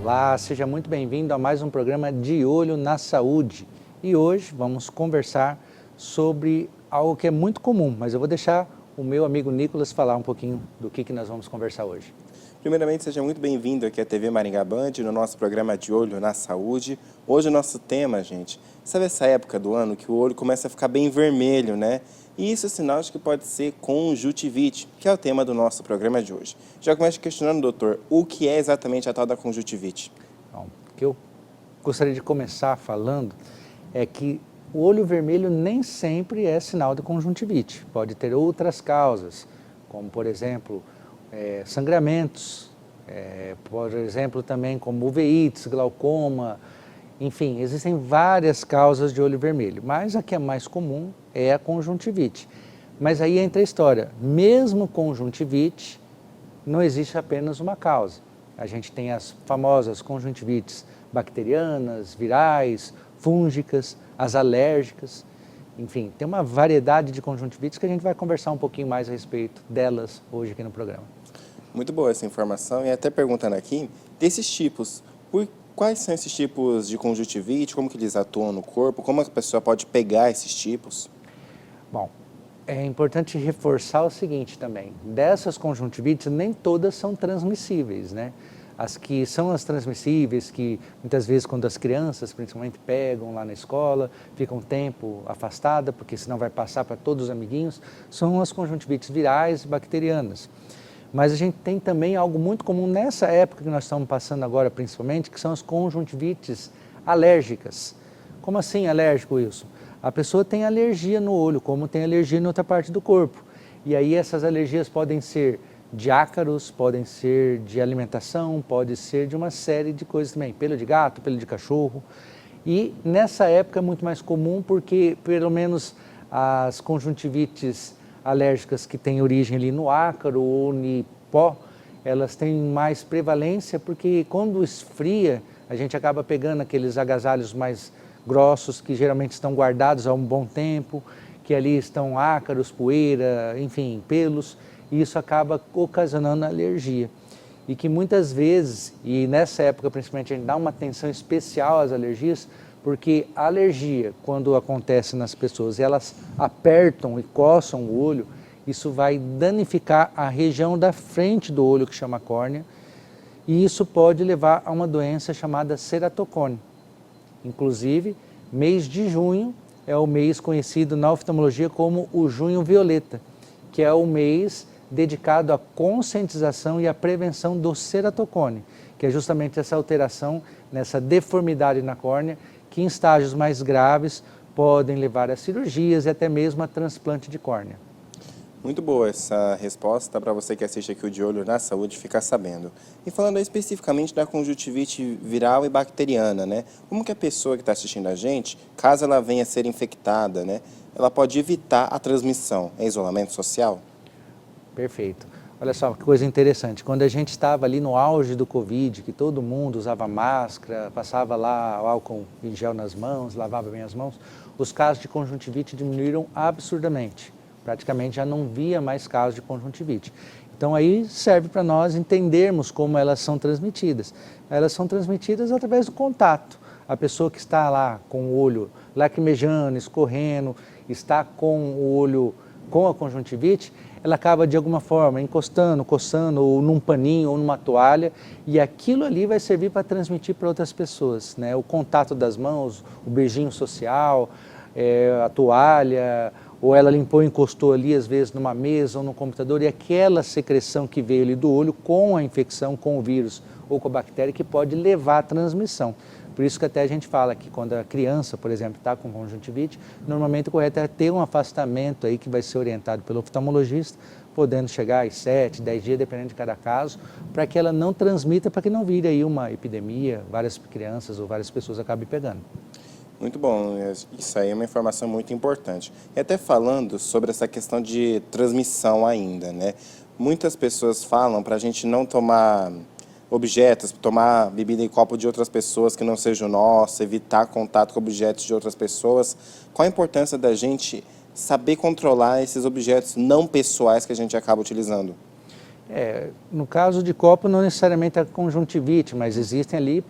Olá, seja muito bem-vindo a mais um programa De Olho na Saúde. E hoje vamos conversar sobre algo que é muito comum, mas eu vou deixar o meu amigo Nicolas falar um pouquinho do que nós vamos conversar hoje. Primeiramente, seja muito bem-vindo aqui à TV Maringá Band, no nosso programa De Olho na Saúde. Hoje o nosso tema, gente, sabe essa época do ano que o olho começa a ficar bem vermelho, né? E isso é sinal de que pode ser conjuntivite, que é o tema do nosso programa de hoje. Já começo questionando, doutor, o que é exatamente a tal da conjuntivite? Bom, o que eu gostaria de começar falando é que o olho vermelho nem sempre é sinal de conjuntivite. Pode ter outras causas, como por exemplo, sangramentos, por exemplo também como uveites, glaucoma, enfim, existem várias causas de olho vermelho, mas a que é mais comum é a conjuntivite. Mas aí entra a história, mesmo conjuntivite, não existe apenas uma causa. A gente tem as famosas conjuntivites bacterianas, virais, fúngicas, as alérgicas, enfim, tem uma variedade de conjuntivites que a gente vai conversar um pouquinho mais a respeito delas hoje aqui no programa. Muito boa essa informação e até perguntando aqui, desses tipos, quais são esses tipos de conjuntivite, como que eles atuam no corpo, como a pessoa pode pegar esses tipos? Bom, é importante reforçar o seguinte também, dessas conjuntivites nem todas são transmissíveis, né? As que são as transmissíveis, que muitas vezes quando as crianças principalmente pegam lá na escola, ficam um tempo afastada, porque senão vai passar para todos os amiguinhos, são as conjuntivites virais e bacterianas. Mas a gente tem também algo muito comum nessa época que nós estamos passando agora principalmente, que são as conjuntivites alérgicas. Como assim alérgico, Wilson? A pessoa tem alergia no olho, como tem alergia em outra parte do corpo. E aí essas alergias podem ser de ácaros, podem ser de alimentação, pode ser de uma série de coisas também, pelo de gato, pelo de cachorro. E nessa época é muito mais comum porque pelo menos as conjuntivites alérgicas que têm origem ali no ácaro ou no pó, elas têm mais prevalência porque quando esfria a gente acaba pegando aqueles agasalhos mais grossos que geralmente estão guardados há um bom tempo, que ali estão ácaros, poeira, enfim, pelos, e isso acaba ocasionando alergia. E que muitas vezes, e nessa época principalmente, a gente dá uma atenção especial às alergias, porque a alergia, quando acontece nas pessoas, elas apertam e coçam o olho, isso vai danificar a região da frente do olho, que chama córnea, e isso pode levar a uma doença chamada ceratocone. Inclusive, mês de junho é o mês conhecido na oftalmologia como o junho violeta, que é o mês dedicado à conscientização e à prevenção do ceratocone, que é justamente essa alteração, nessa deformidade na córnea, que em estágios mais graves podem levar a cirurgias e até mesmo a transplante de córnea. Muito boa essa resposta para você que assiste aqui o De Olho na Saúde ficar sabendo. E falando aí especificamente da conjuntivite viral e bacteriana, né? Como que a pessoa que está assistindo a gente, caso ela venha a ser infectada, né? Ela pode evitar a transmissão? É isolamento social? Perfeito. Olha só que coisa interessante, quando a gente estava ali no auge do Covid, que todo mundo usava máscara, passava lá o álcool em gel nas mãos, lavava bem as mãos, os casos de conjuntivite diminuíram absurdamente. Praticamente já não via mais casos de conjuntivite. Então aí serve para nós entendermos como elas são transmitidas. Elas são transmitidas através do contato. A pessoa que está lá com o olho lacrimejando, escorrendo, está com o olho com a conjuntivite, ela acaba de alguma forma encostando, coçando, ou num paninho, ou numa toalha, e aquilo ali vai servir para transmitir para outras pessoas, né? O contato das mãos, o beijinho social, a toalha, ou ela limpou e encostou ali, às vezes, numa mesa ou no computador, e aquela secreção que veio ali do olho com a infecção, com o vírus ou com a bactéria, que pode levar à transmissão. Por isso que até a gente fala que quando a criança, por exemplo, está com conjuntivite, normalmente o correto é ter um afastamento aí que vai ser orientado pelo oftalmologista, podendo chegar a 7, 10 dias, dependendo de cada caso, para que ela não transmita, para que não vire aí uma epidemia, várias crianças ou várias pessoas acabem pegando. Muito bom, isso aí é uma informação muito importante. E até falando sobre essa questão de transmissão ainda, né? Muitas pessoas falam para a gente não tomar objetos, tomar bebida em copo de outras pessoas que não seja o nosso, evitar contato com objetos de outras pessoas. Qual a importância da gente saber controlar esses objetos não pessoais que a gente acaba utilizando? No caso de copo, não necessariamente a conjuntivite, mas existem ali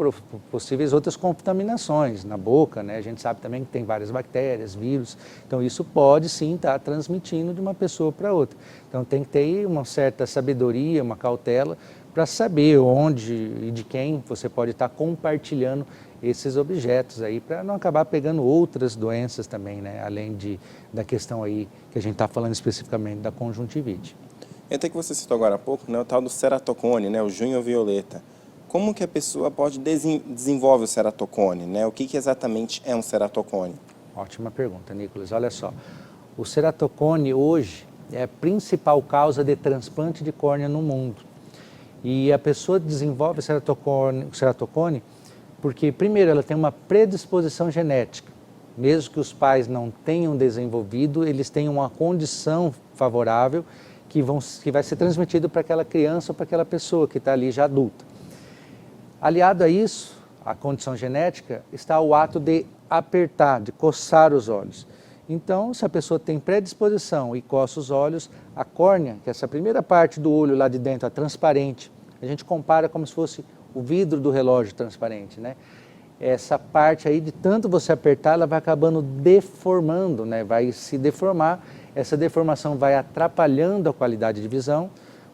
possíveis outras contaminações na boca, né? A gente sabe também que tem várias bactérias, vírus, então isso pode sim estar transmitindo de uma pessoa para outra. Então tem que ter uma certa sabedoria, uma cautela para saber onde e de quem você pode estar compartilhando esses objetos aí, para não acabar pegando outras doenças também, né? Além da questão aí que a gente está falando especificamente da conjuntivite. Até que você citou agora há pouco, né, o tal do ceratocone, né, o junho violeta. Como que a pessoa pode desenvolver o ceratocone, né? O que exatamente é um ceratocone? Ótima pergunta, Nicolas. Olha só, o ceratocone hoje é a principal causa de transplante de córnea no mundo. E a pessoa desenvolve o ceratocone porque, primeiro, ela tem uma predisposição genética. Mesmo que os pais não tenham desenvolvido, eles têm uma condição favorável que vai ser transmitido para aquela criança ou para aquela pessoa que está ali já adulta. Aliado a isso, a condição genética, está o ato de apertar, de coçar os olhos. Então, se a pessoa tem predisposição e coça os olhos, a córnea, que é essa primeira parte do olho lá de dentro, a transparente, a gente compara como se fosse o vidro do relógio transparente, né? Essa parte aí, de tanto você apertar, ela vai acabando deformando, né? Vai se deformar. Essa deformação vai atrapalhando a qualidade de visão.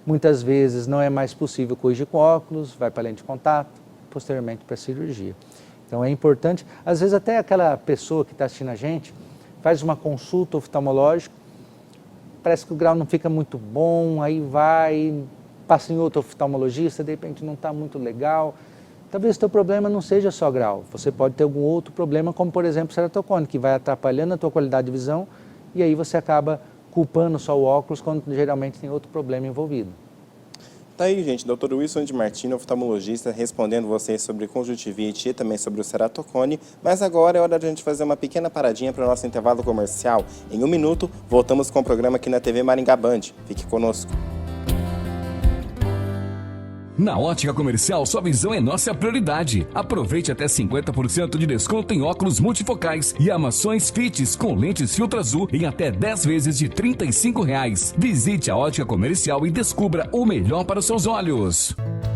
Muitas vezes não é mais possível corrigir com óculos, vai para lente de contato, posteriormente para a cirurgia. Então é importante, às vezes até aquela pessoa que está assistindo a gente, faz uma consulta oftalmológica, parece que o grau não fica muito bom, aí vai, passa em outro oftalmologista, de repente não está muito legal. Talvez o teu problema não seja só grau, você pode ter algum outro problema, como por exemplo o ceratocone, que vai atrapalhando a tua qualidade de visão, e aí você acaba culpando só o óculos quando geralmente tem outro problema envolvido. Tá aí, gente, Dr. Wilson de Martini, oftalmologista, respondendo vocês sobre conjuntivite e também sobre o ceratocone. Mas agora é hora de a gente fazer uma pequena paradinha para o nosso intervalo comercial. Em 1 minuto, voltamos com o programa aqui na TV Maringá Band. Fique conosco. Na Ótica Comercial, sua visão é nossa prioridade. Aproveite até 50% de desconto em óculos multifocais e armações Fites com lentes filtro azul em até 10 vezes de R$ 35. Visite a Ótica Comercial e descubra o melhor para os seus olhos.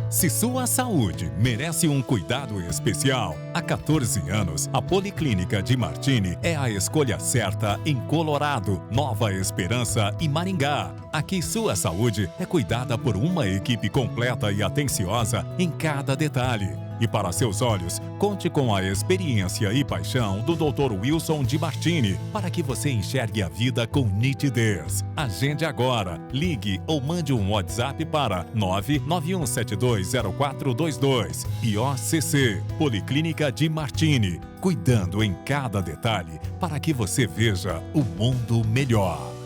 Se sua saúde merece um cuidado especial, há 14 anos, a Policlínica de Martini é a escolha certa em Colorado, Nova Esperança e Maringá. Aqui sua saúde é cuidada por uma equipe completa e atenciosa em cada detalhe. E para seus olhos, conte com a experiência e paixão do Dr. Wilson de Martini para que você enxergue a vida com nitidez. Agende agora, ligue ou mande um WhatsApp para 991720422 e OCC, Policlínica de Martini, cuidando em cada detalhe para que você veja o mundo melhor.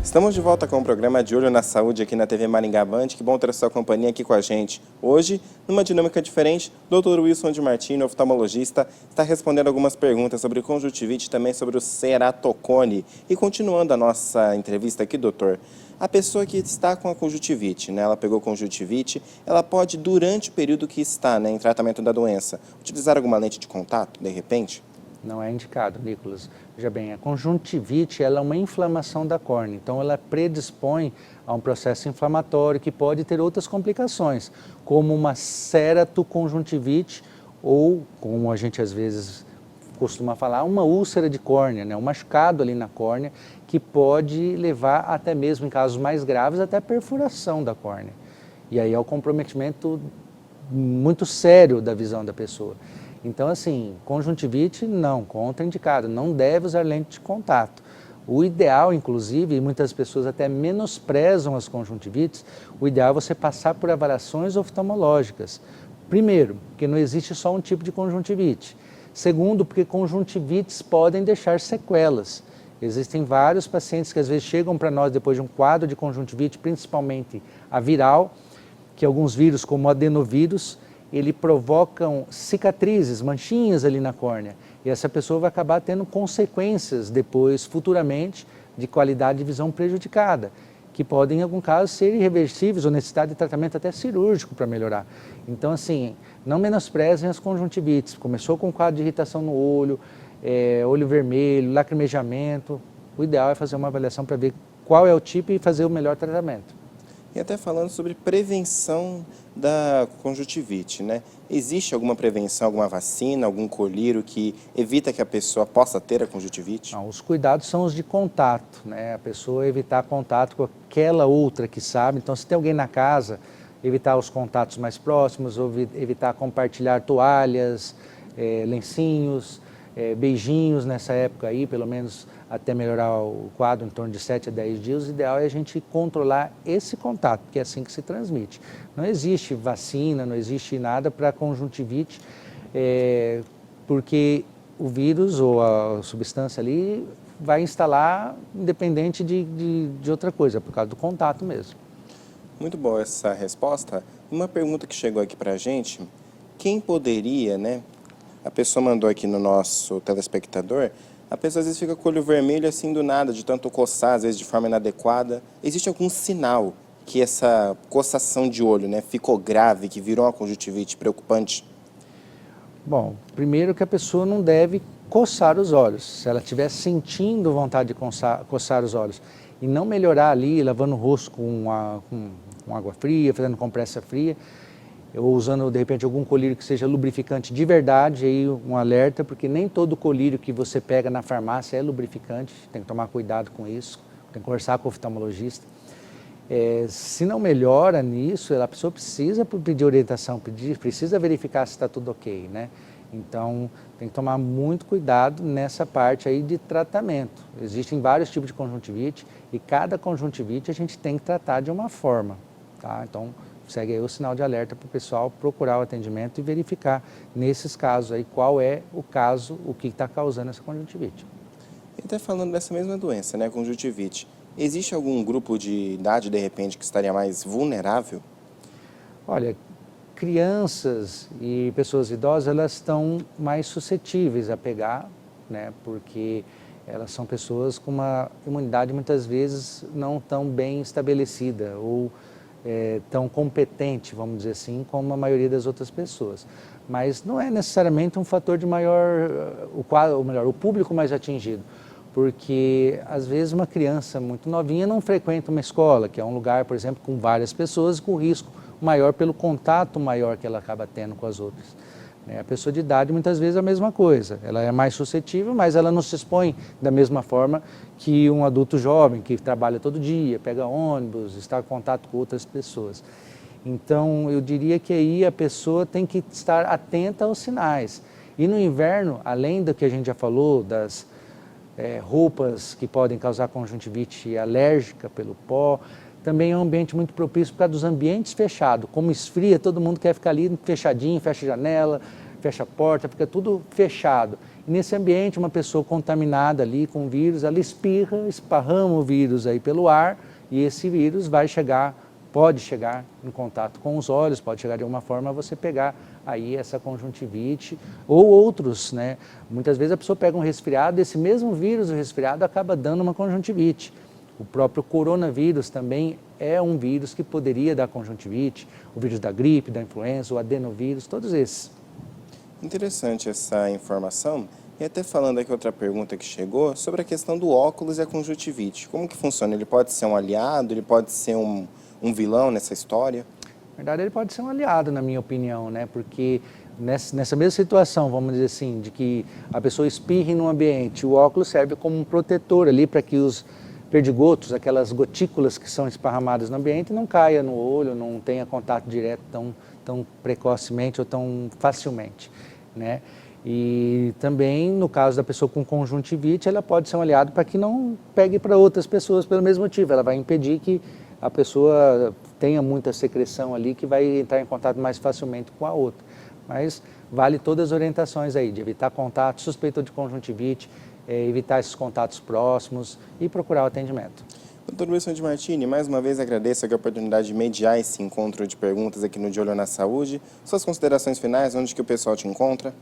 Estamos de volta com o programa De Olho na Saúde aqui na TV Maringá Band. Que bom ter a sua companhia aqui com a gente. Hoje, numa dinâmica diferente, Dr. Wilson de Martini, oftalmologista, está respondendo algumas perguntas sobre conjuntivite e também sobre o ceratocone. E continuando a nossa entrevista aqui, doutor, a pessoa que está com a conjuntivite, né, ela pegou conjuntivite, ela pode, durante o período que está, né, em tratamento da doença, utilizar alguma lente de contato, de repente? Não é indicado, Nicolas. Veja bem, a conjuntivite ela é uma inflamação da córnea, então ela predispõe a um processo inflamatório que pode ter outras complicações, como uma ceratoconjuntivite ou, como a gente às vezes costuma falar, uma úlcera de córnea, né? Um machucado ali na córnea que pode levar até mesmo, em casos mais graves, até a perfuração da córnea. E aí é o comprometimento muito sério da visão da pessoa. Então, assim, conjuntivite não, contraindicado, não deve usar lente de contato. O ideal, inclusive, e muitas pessoas até menosprezam as conjuntivites, o ideal é você passar por avaliações oftalmológicas. Primeiro, porque não existe só um tipo de conjuntivite. Segundo, porque conjuntivites podem deixar sequelas. Existem vários pacientes que às vezes chegam para nós depois de um quadro de conjuntivite, principalmente a viral, que alguns vírus, como o adenovírus, ele provocam cicatrizes, manchinhas ali na córnea. E essa pessoa vai acabar tendo consequências depois, futuramente, de qualidade de visão prejudicada, que podem, em algum caso, ser irreversíveis ou necessidade de tratamento até cirúrgico para melhorar. Então, assim, não menosprezem as conjuntivites. Começou com um quadro de irritação no olho, olho vermelho, lacrimejamento, o ideal é fazer uma avaliação para ver qual é o tipo e fazer o melhor tratamento. E até falando sobre prevenção da conjuntivite, né? Existe alguma prevenção, alguma vacina, algum colírio que evita que a pessoa possa ter a conjuntivite? Não, os cuidados são os de contato, né? A pessoa evitar contato com aquela outra que sabe. Então, se tem alguém na casa, evitar os contatos mais próximos, ou evitar compartilhar toalhas, lencinhos, beijinhos nessa época aí, pelo menos até melhorar o quadro em torno de 7 a 10 dias. O ideal é a gente controlar esse contato, porque é assim que se transmite. Não existe vacina, não existe nada para conjuntivite, porque o vírus ou a substância ali vai instalar independente de outra coisa, por causa do contato mesmo. Muito boa essa resposta. Uma pergunta que chegou aqui para a gente, quem poderia, né? A pessoa mandou aqui no nosso telespectador, a pessoa às vezes fica com o olho vermelho assim do nada, de tanto coçar, às vezes de forma inadequada. Existe algum sinal que essa coçação de olho, né, ficou grave, que virou uma conjuntivite preocupante? Bom, primeiro que a pessoa não deve coçar os olhos. Se ela estiver sentindo vontade de coçar os olhos e não melhorar ali, lavando o rosto com água fria, fazendo compressa fria, ou usando, de repente, algum colírio que seja lubrificante de verdade, aí um alerta, porque nem todo colírio que você pega na farmácia é lubrificante, tem que tomar cuidado com isso, tem que conversar com o oftalmologista. Se não melhora nisso, a pessoa precisa pedir orientação, precisa verificar se está tudo ok, né? Então, tem que tomar muito cuidado nessa parte aí de tratamento. Existem vários tipos de conjuntivite e cada conjuntivite a gente tem que tratar de uma forma, tá? Então, segue aí o sinal de alerta para o pessoal procurar o atendimento e verificar, nesses casos aí, qual é o caso, o que está causando essa conjuntivite. E até falando dessa mesma doença, né, conjuntivite, existe algum grupo de idade, de repente, que estaria mais vulnerável? Olha, crianças e pessoas idosas, elas estão mais suscetíveis a pegar, né, porque elas são pessoas com uma imunidade muitas vezes não tão bem estabelecida ou tão competente, vamos dizer assim, como a maioria das outras pessoas. Mas não é necessariamente um fator de maior, o público mais atingido, porque às vezes uma criança muito novinha não frequenta uma escola, que é um lugar, por exemplo, com várias pessoas, com risco maior pelo contato maior que ela acaba tendo com as outras. A pessoa de idade muitas vezes é a mesma coisa, ela é mais suscetível, mas ela não se expõe da mesma forma que um adulto jovem que trabalha todo dia, pega ônibus, está em contato com outras pessoas. Então eu diria que aí a pessoa tem que estar atenta aos sinais. E no inverno, além do que a gente já falou, das roupas que podem causar conjuntivite alérgica pelo pó, também é um ambiente muito propício por causa dos ambientes fechados. Como esfria, todo mundo quer ficar ali fechadinho, fecha a janela, fecha a porta, fica tudo fechado. E nesse ambiente, uma pessoa contaminada ali com o vírus, ela espirra, esparrama o vírus aí pelo ar e esse vírus pode chegar em contato com os olhos, pode chegar de alguma forma a você pegar aí essa conjuntivite ou outros, né? Muitas vezes a pessoa pega um resfriado, esse mesmo vírus, o resfriado, acaba dando uma conjuntivite. O próprio coronavírus também é um vírus que poderia dar conjuntivite, o vírus da gripe, da influenza, o adenovírus, todos esses. Interessante essa informação. E até falando aqui outra pergunta que chegou, sobre a questão do óculos e a conjuntivite. Como que funciona? Ele pode ser um aliado, ele pode ser um vilão nessa história? Na verdade, ele pode ser um aliado, na minha opinião, né? Porque nessa mesma situação, vamos dizer assim, de que a pessoa espirre no ambiente, o óculos serve como um protetor ali para que os perdigotos, aquelas gotículas que são esparramadas no ambiente, não caia no olho, não tenha contato direto tão precocemente ou tão facilmente, né? E também, no caso da pessoa com conjuntivite, ela pode ser um aliado para que não pegue para outras pessoas pelo mesmo motivo. Ela vai impedir que a pessoa tenha muita secreção ali, que vai entrar em contato mais facilmente com a outra. Mas vale todas as orientações aí, de evitar contato, suspeita de conjuntivite, evitar esses contatos próximos e procurar o atendimento. Dr. Wilson de Martini, mais uma vez agradeço a oportunidade de mediar esse encontro de perguntas aqui no De Olho na Saúde. Suas considerações finais, onde que o pessoal te encontra?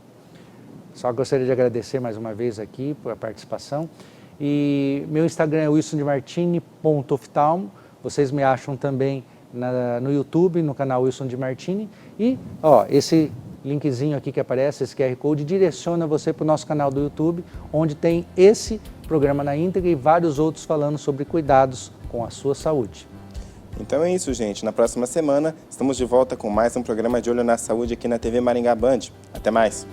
Só gostaria de agradecer mais uma vez aqui por a participação. E meu Instagram é wilsondemartini.oftalmo. Vocês me acham também no YouTube, no canal Wilson de Martini. E esse linkzinho aqui que aparece, esse QR Code, direciona você para o nosso canal do YouTube, onde tem esse programa na íntegra e vários outros falando sobre cuidados com a sua saúde. Então é isso, gente. Na próxima semana, estamos de volta com mais um programa de Olho na Saúde aqui na TV Maringá Band. Até mais!